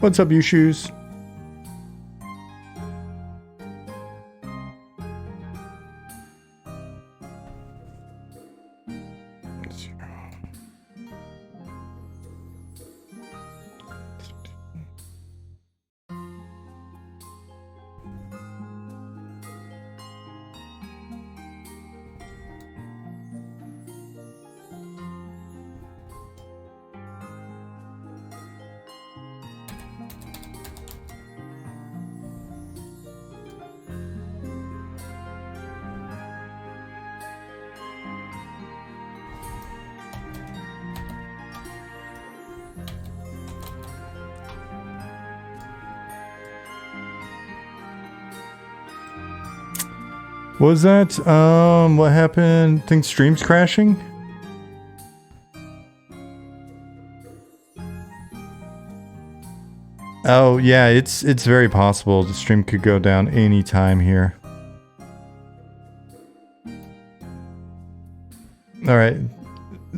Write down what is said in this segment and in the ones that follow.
What's up, you shoes? What was that? What happened? Think stream's crashing? Oh yeah, it's very possible the stream could go down any time here. All right,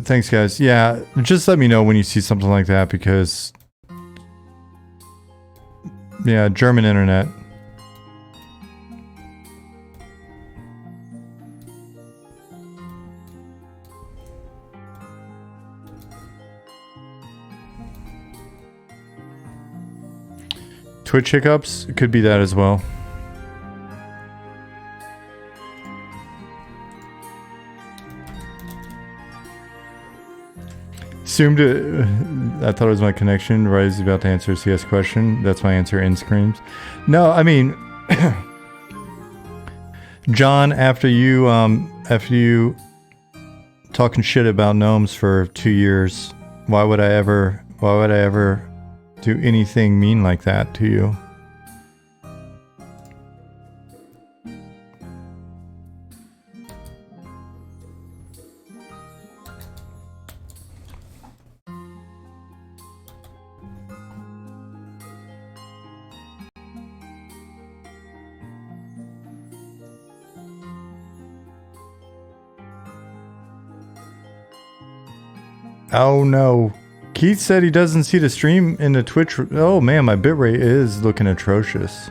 thanks guys. Yeah, just let me know when you see something like that because yeah, German internet. Twitch hiccups? It could be that as well. Assumed it, I thought it was my connection. Rise is about to answer a CS question. That's my answer in screams. No, I mean, John, after you talking shit about gnomes for 2 years, why would I ever do anything mean like that to you? Oh no. Keith said he doesn't see the stream in the Twitch. Oh man, my bitrate is looking atrocious.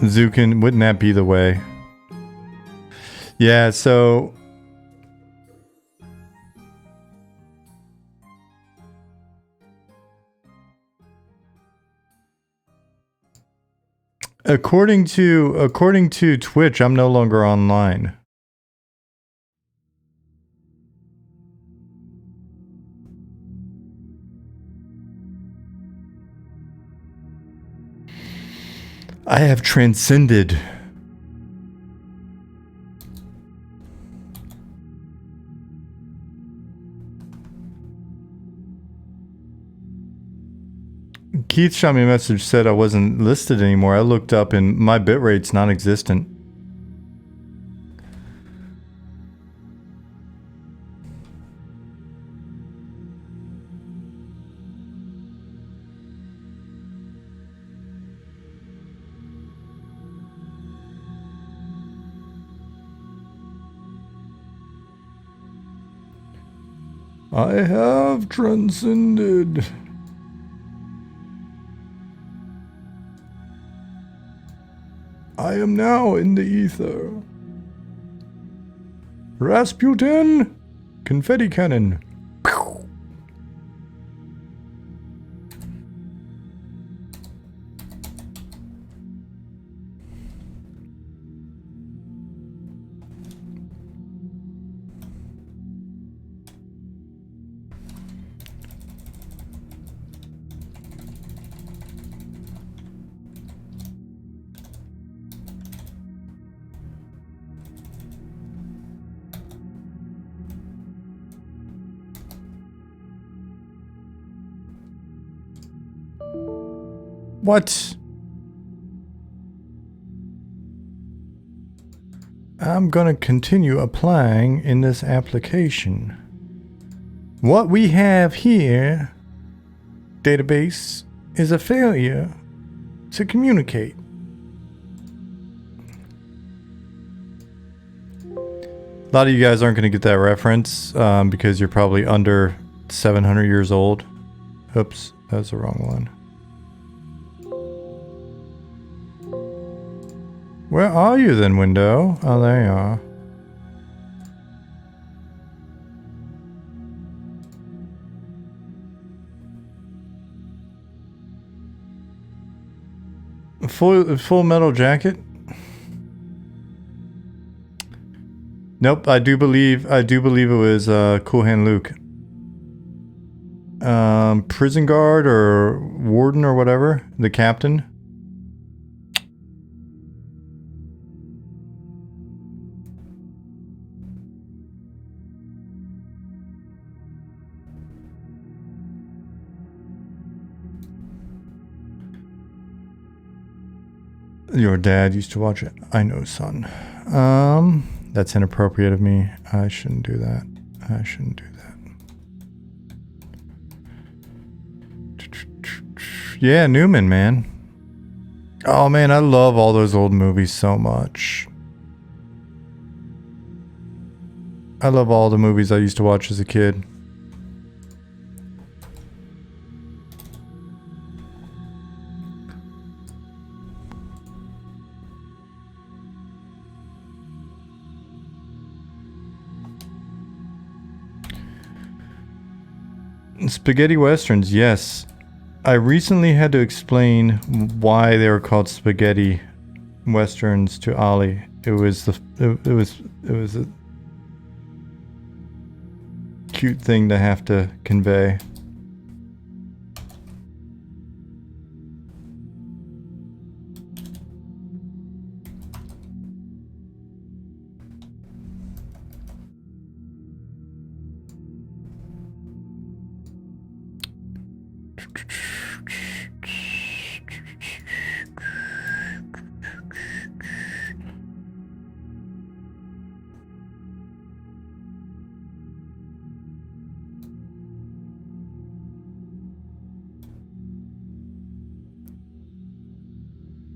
Zukin, wouldn't that be the way? Yeah, so according to Twitch, I'm no longer online. I have transcended. Keith shot me a message, said I wasn't listed anymore. I looked up and my bitrate's non-existent. I have transcended. I am now in the ether. Rasputin! Confetti cannon. What? I'm gonna continue applying in this application. What we have here, database, is a failure to communicate. A lot of you guys aren't going to get that reference because you're probably under 700 years old. Oops, that's the wrong one. Where are you then, window? Oh, there you are. Full Metal Jacket? Nope, I do believe it was Cool Hand Luke. Prison guard or warden or whatever, the captain. Your dad used to watch it. I know, son. That's inappropriate of me. I shouldn't do that. I shouldn't do that. Yeah, Newman, man. Oh, man, I love all those old movies so much. I love all the movies I used to watch as a kid. Spaghetti westerns, yes. I recently had to explain why they were called spaghetti westerns to Ollie. It was a cute thing to have to convey.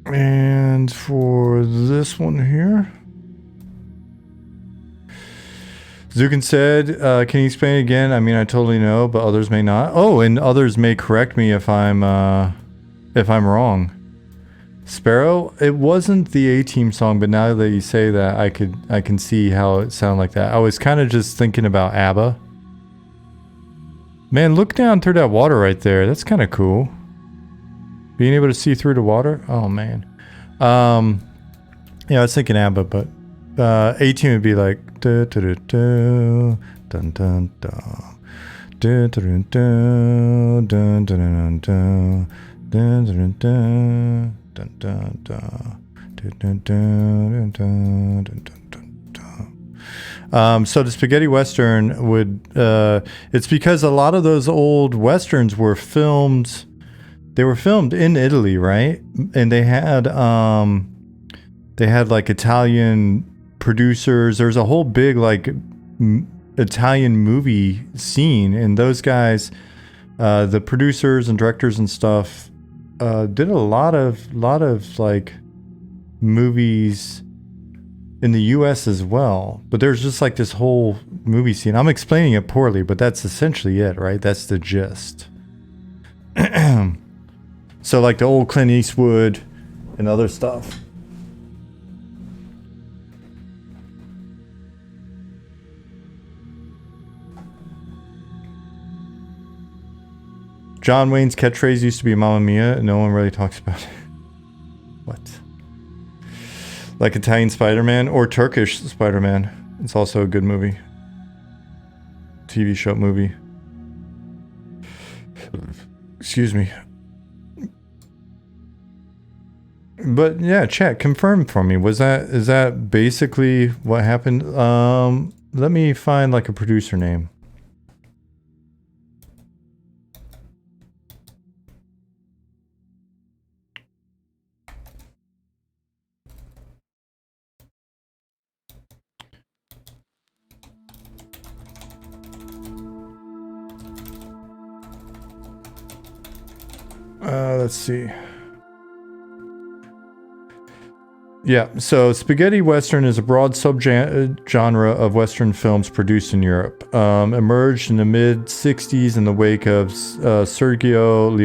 And for this one here, Zukin said, can you explain it again? I mean, I totally know, but others may not. Oh, and others may correct me if I'm wrong. Sparrow, it wasn't the A-Team song, but now that you say that, I can see how it sounded like that. I was kind of just thinking about ABBA. Man, look down through that water right there. That's kind of cool. Being able to see through the water? Oh, man. Yeah, I was thinking ABBA, but A-Team would be like dun dun dun dun dun dun dun dun dun dun dun dun dun dun dun dun. So the spaghetti western would it's because a lot of those old westerns were filmed. They were filmed in Italy, right? And they had like Italian producers. There's a whole big like Italian movie scene, and those guys, the producers and directors and stuff, did a lot of like movies in the U.S. as well. But there's just like this whole movie scene. I'm explaining it poorly, but that's essentially it, right? That's the gist. So like the old Clint Eastwood and other stuff. John Wayne's catchphrase used to be Mamma Mia, and no one really talks about it. What? Like Italian Spider-Man or Turkish Spider-Man. It's also a good movie. TV show movie. Excuse me. But yeah, chat, confirm for me. Is that basically what happened? Let me find like a producer name. Let's see. Yeah, so spaghetti western is a broad subgenre of western films produced in Europe. Emerged in the mid '60s in the wake of Sergio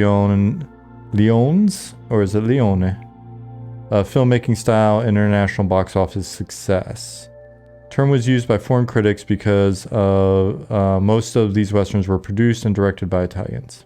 Leone's, or is it Leone? Filmmaking style, international box office success. Term was used by foreign critics because most of these westerns were produced and directed by Italians.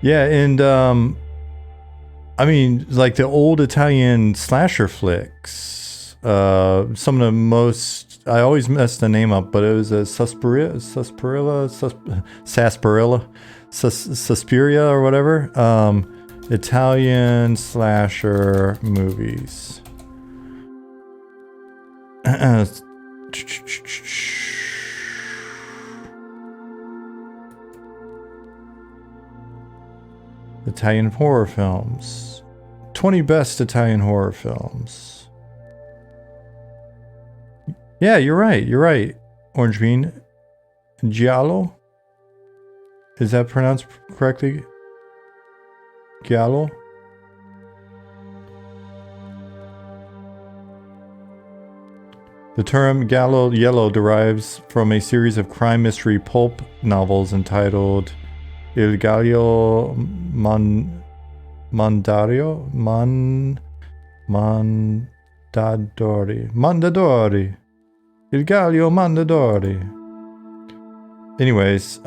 Yeah, and I mean, like the old Italian slasher flicks. Some of the most, I always mess the name up, but it was a Suspiria or whatever. Italian slasher movies. Italian horror films. 20 best Italian horror films. Yeah, you're right. You're right. Orange Bean. Giallo? Is that pronounced correctly? Giallo? The term Giallo Yellow derives from a series of crime mystery pulp novels entitled Il Gallo Mondadori. Il Gallo Mondadori. Anyways,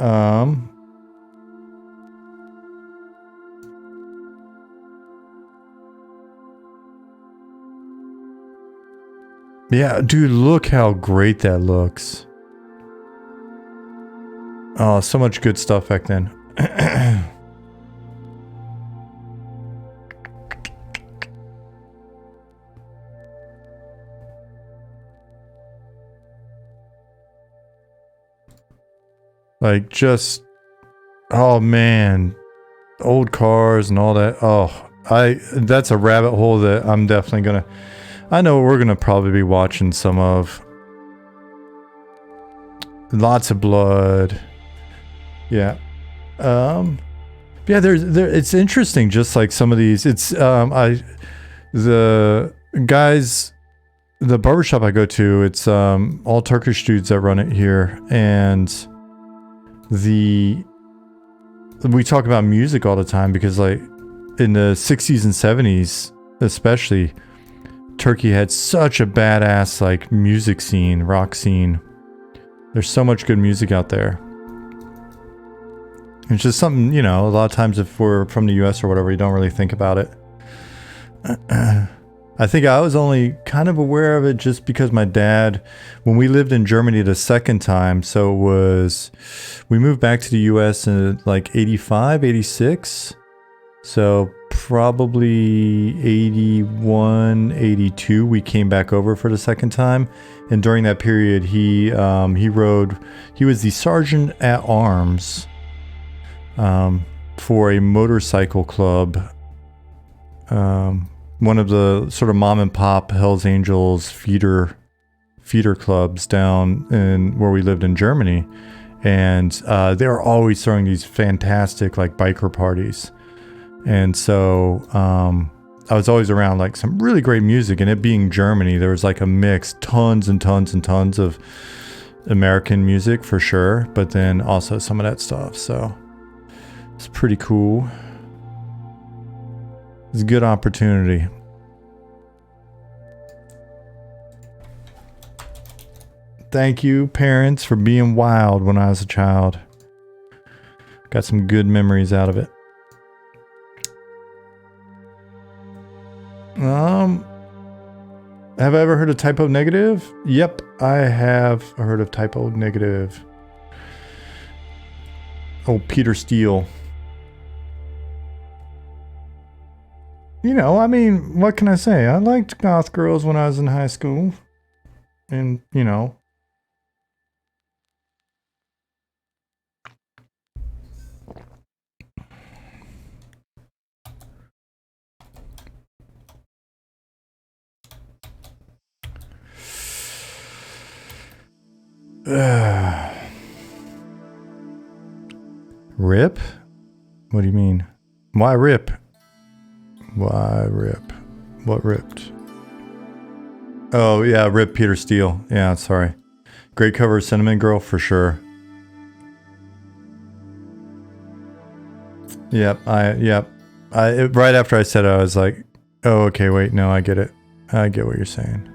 yeah, dude, look how great that looks. Oh, so much good stuff back then. Like, just, oh man, old cars and all that. Oh, that's a rabbit hole that I'm definitely gonna, I know we're gonna probably be watching some of. Lots of blood. Yeah. Yeah, it's interesting, just like some of these. It's the guys, the barbershop I go to, it's all Turkish dudes that run it here, and we talk about music all the time because, like, in the 60s and 70s especially, Turkey had such a badass like music scene, rock scene. There's so much good music out there. It's just something, you know, a lot of times if we're from the US or whatever, you don't really think about it. I think I was only kind of aware of it just because my dad, when we lived in Germany the second time, so it was, we moved back to the US in like 85, 86. So probably 81, 82, we came back over for the second time. And during that period, he was the sergeant at arms for a motorcycle club. One of the sort of mom and pop Hells Angels feeder clubs down in where we lived in Germany. And they were always throwing these fantastic like biker parties. And so I was always around like some really great music, and it being Germany, there was like a mix, tons and tons and tons of American music for sure, but then also some of that stuff. So it's pretty cool. It's a good opportunity. Thank you, parents, for being wild when I was a child. Got some good memories out of it. Have I ever heard of Typo Negative? Yep, I have heard of Typo Negative. Oh, Peter Steele. You know, I mean, what can I say? I liked goth girls when I was in high school. And, you know, Rip? What do you mean? Why rip? Why rip? What ripped? Oh, yeah, rip Peter Steele. Yeah, sorry. Great cover of Cinnamon Girl for sure. Yep, right after I said it, I was like, oh, okay, wait, no, I get it. I get what you're saying.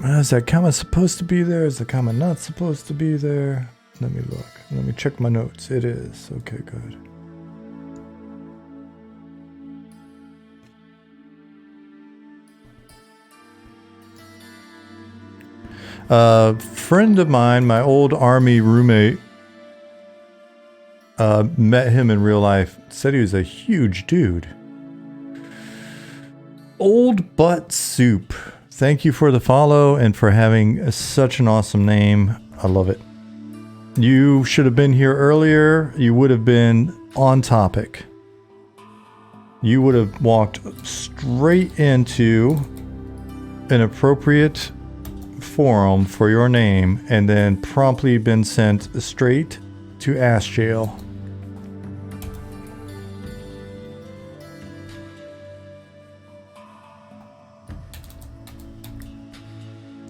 Is that comma supposed to be there? Is the comma not supposed to be there? Let me look. Let me check my notes. It is. Okay, good. A friend of mine, my old army roommate, met him in real life. Said he was a huge dude. Old Butt Soup. Thank you for the follow and for having such an awesome name. I love it. You should have been here earlier. You would have been on topic. You would have walked straight into an appropriate forum for your name and then promptly been sent straight to ass jail.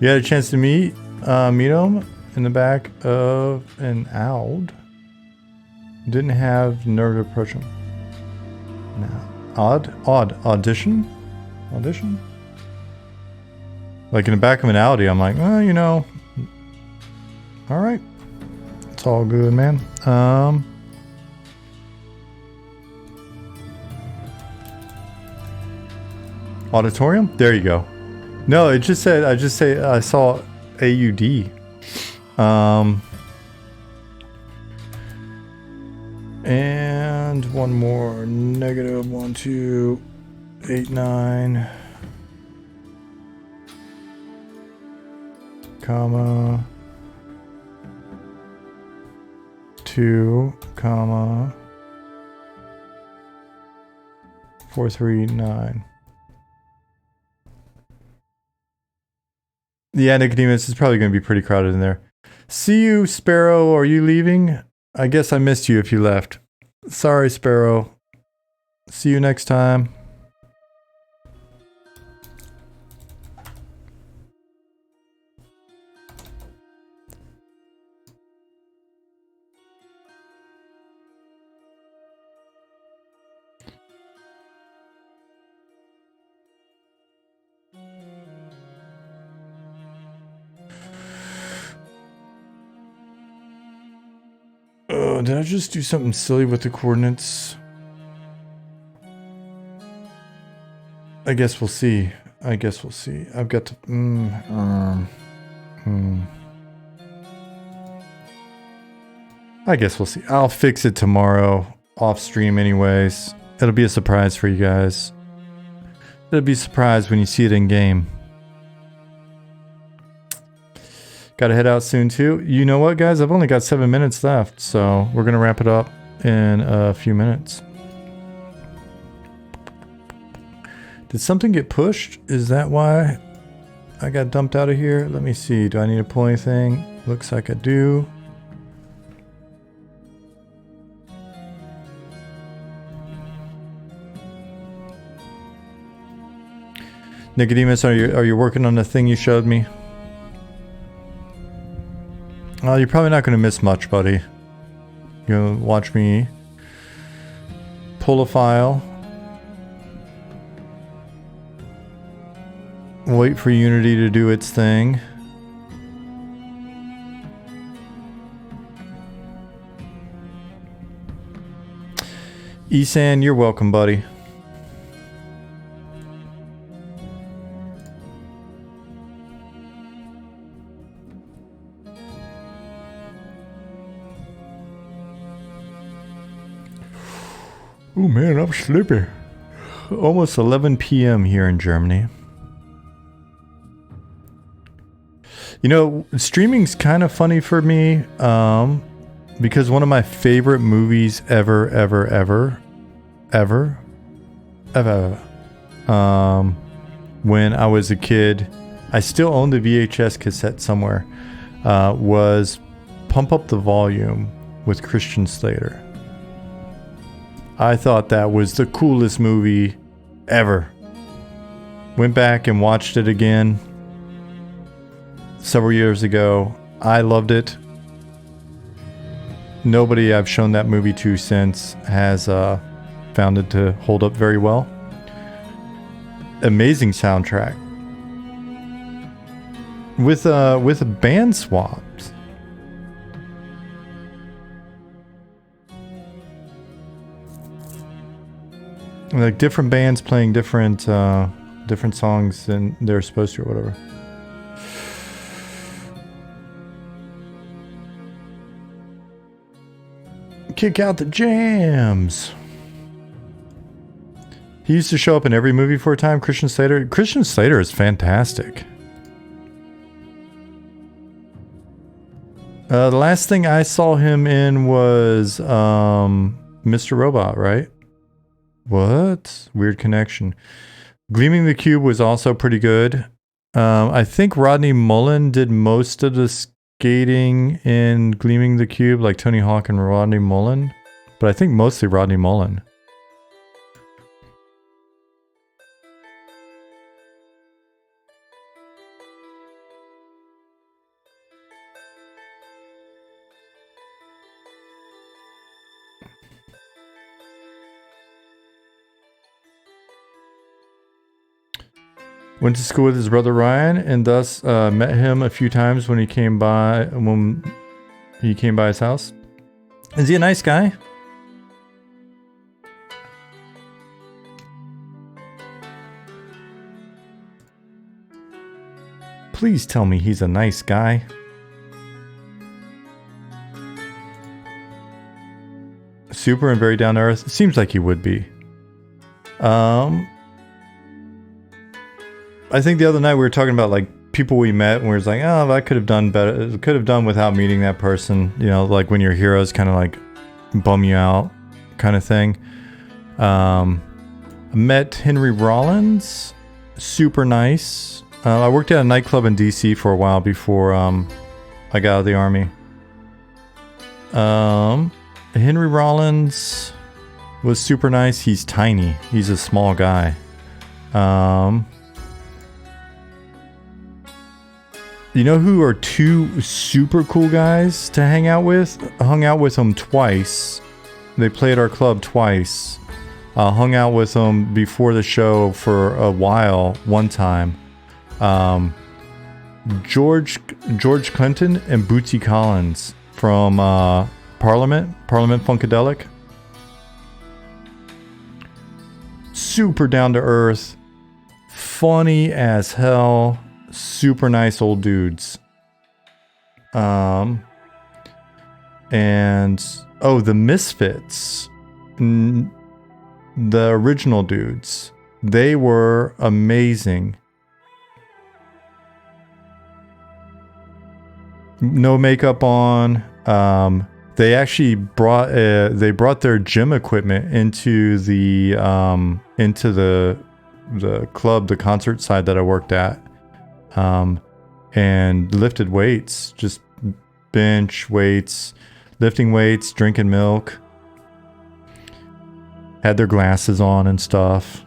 You had a chance to meet him in the back of an Audi. Didn't have nerve to approach him. No. Odd audition. Like in the back of an Audi, I'm like, well, you know. All right, it's all good, man. Auditorium. There you go. No, it just said, I saw AUD. And one more. Negative 1, 2, 8, 9. Comma. 2, comma. 4, 3, 9. Yeah, Nicodemus, is probably going to be pretty crowded in there. See you, Sparrow. Are you leaving? I guess I missed you if you left. Sorry, Sparrow. See you next time. Did I just do something silly with the coordinates? I guess we'll see. I've got to... I guess we'll see. I'll fix it tomorrow off stream anyways. It'll be a surprise for you guys. It'll be a surprise when you see it in game. Gotta head out soon too. You know what, guys? I've only got 7 minutes left, so we're gonna wrap it up in a few minutes. Did something get pushed? Is that why I got dumped out of here? Let me see. Do I need to pull anything? Looks like I do. Nicodemus, are you working on the thing you showed me? Well, you're probably not going to miss much, buddy. You'll watch me pull a file. Wait for Unity to do its thing. Esan, you're welcome, buddy. Oh man, I'm sleepy. Almost 11 p.m. here in Germany. You know, streaming's kind of funny for me because one of my favorite movies ever, when I was a kid, I still own the VHS cassette somewhere, was Pump Up the Volume with Christian Slater. I thought that was the coolest movie ever. Went back and watched it again several years ago. I loved it. Nobody I've shown that movie to since has found it to hold up very well. Amazing soundtrack with band swaps. Like different bands playing different songs than they're supposed to or whatever. Kick out the jams. He used to show up in every movie for a time. Christian Slater. Christian Slater is fantastic. The last thing I saw him in was Mr. Robot, right? What? Weird connection. Gleaming the Cube was also pretty good. I think Rodney Mullen did most of the skating in Gleaming the Cube, like Tony Hawk and Rodney Mullen. But I think mostly Rodney Mullen. Went to school with his brother Ryan, and thus met him a few times when he came by his house. Is he a nice guy? Please tell me he's a nice guy. Super and very down to earth. Seems like he would be. I think the other night we were talking about like people we met and we were like, oh, I could have done better. Could have done without meeting that person. You know, like when your heroes kind of like bum you out kind of thing. I met Henry Rollins. Super nice. I worked at a nightclub in DC for a while before I got out of the army. Henry Rollins was super nice. He's tiny. He's a small guy. You know who are two super cool guys to hang out with? I hung out with them twice. They played our club twice. Hung out with them before the show for a while, one time. George Clinton and Bootsy Collins from Parliament Funkadelic. Super down to earth. Funny as hell. Super nice old dudes. And the Misfits, the original dudes, they were amazing. No makeup on. They actually brought their gym equipment into the club, the concert side that I worked at. And lifted weights, just bench weights, lifting weights, drinking milk. Had their glasses on and stuff.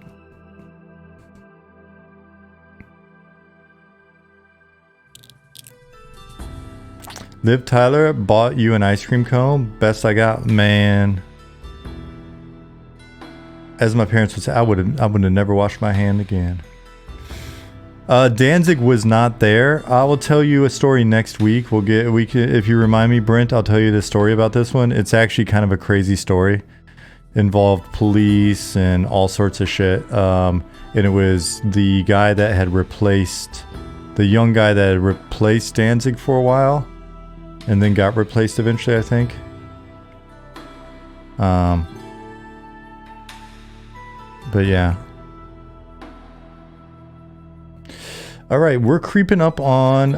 Liv Tyler bought you an ice cream cone. Best I got, man. As my parents would say, I would have never washed my hand again. Danzig was not there. I will tell you a story next week. If you remind me, Brent, I'll tell you the story about this one. It's actually kind of a crazy story. Involved police and all sorts of shit. And it was the guy that had replaced, the young guy that had replaced Danzig for a while, and then got replaced eventually, I think. But yeah. All right, we're creeping up on,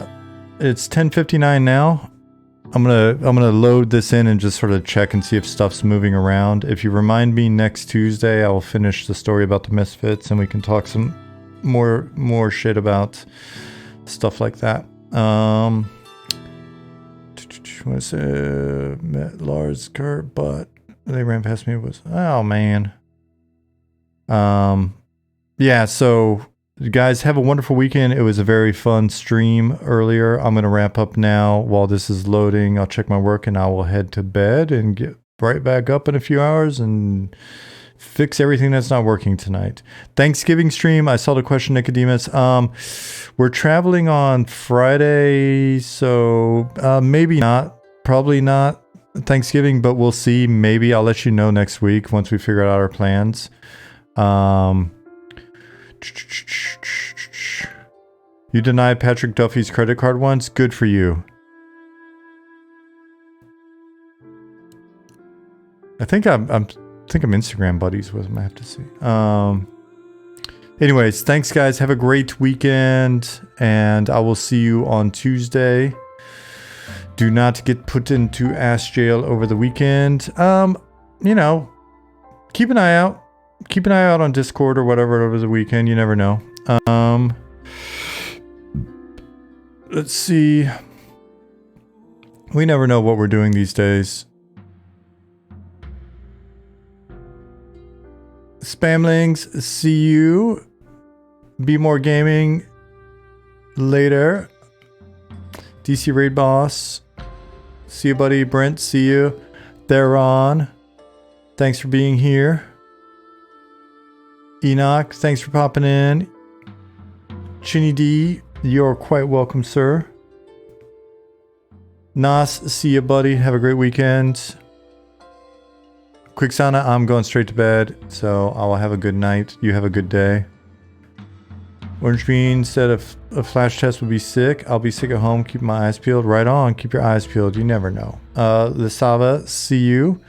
it's 10:59 now. I'm gonna load this in and just sort of check and see if stuff's moving around. If you remind me next Tuesday, I will finish the story about the Misfits and we can talk some more shit about stuff like that. I say met Lars Kurt, but they ran past me. Oh man. Yeah. So guys, have a wonderful weekend. It was a very fun stream earlier. I'm gonna wrap up now while this is loading. I'll check my work and I will head to bed and get right back up in a few hours and fix everything that's not working tonight. Thanksgiving stream. I saw the question, Nicodemus. We're traveling on Friday, so maybe not. Probably not Thanksgiving, but we'll see. Maybe I'll let you know next week once we figure out our plans. You denied Patrick Duffy's credit card once? Good for you. I think I'm Instagram buddies with him. I have to see. Anyways, thanks guys. Have a great weekend, and I will see you on Tuesday. Do not get put into ass jail over the weekend. You know, keep an eye out. Keep an eye out on Discord or whatever over the weekend. You never know. Let's see. We never know what we're doing these days. Spamlings, see you. Be More Gaming later. DC Raid Boss. See you, buddy. Brent, see you. Theron, thanks for being here. Enoch, thanks for popping in. Chinny D, you're quite welcome, sir. Nas, see you, buddy. Have a great weekend. Quicksana, I'm going straight to bed, so I will have a good night. You have a good day. Orange Bean said if a flash test would be sick, I'll be sick at home. Keep my eyes peeled. Right on. Keep your eyes peeled. You never know. Lisava, see you.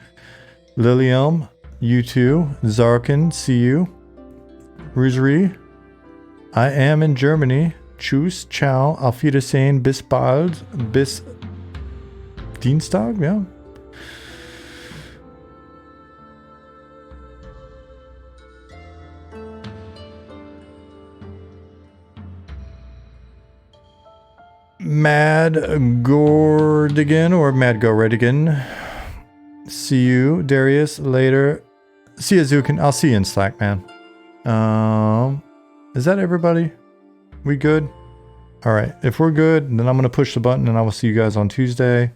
Lilium, you too. Zarkin, see you. Rosary, I am in Germany. Tschüss, ciao, auf Wiedersehen, bis bald, bis Dienstag, ja. Mad Gordigan or Mad Gordigan. See you, Darius, later. See you, Zukin. I'll see you in Slack, man. Is that everybody? We good? All right. If we're good, then I'm going to push the button and I will see you guys on Tuesday.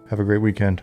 Have a great weekend.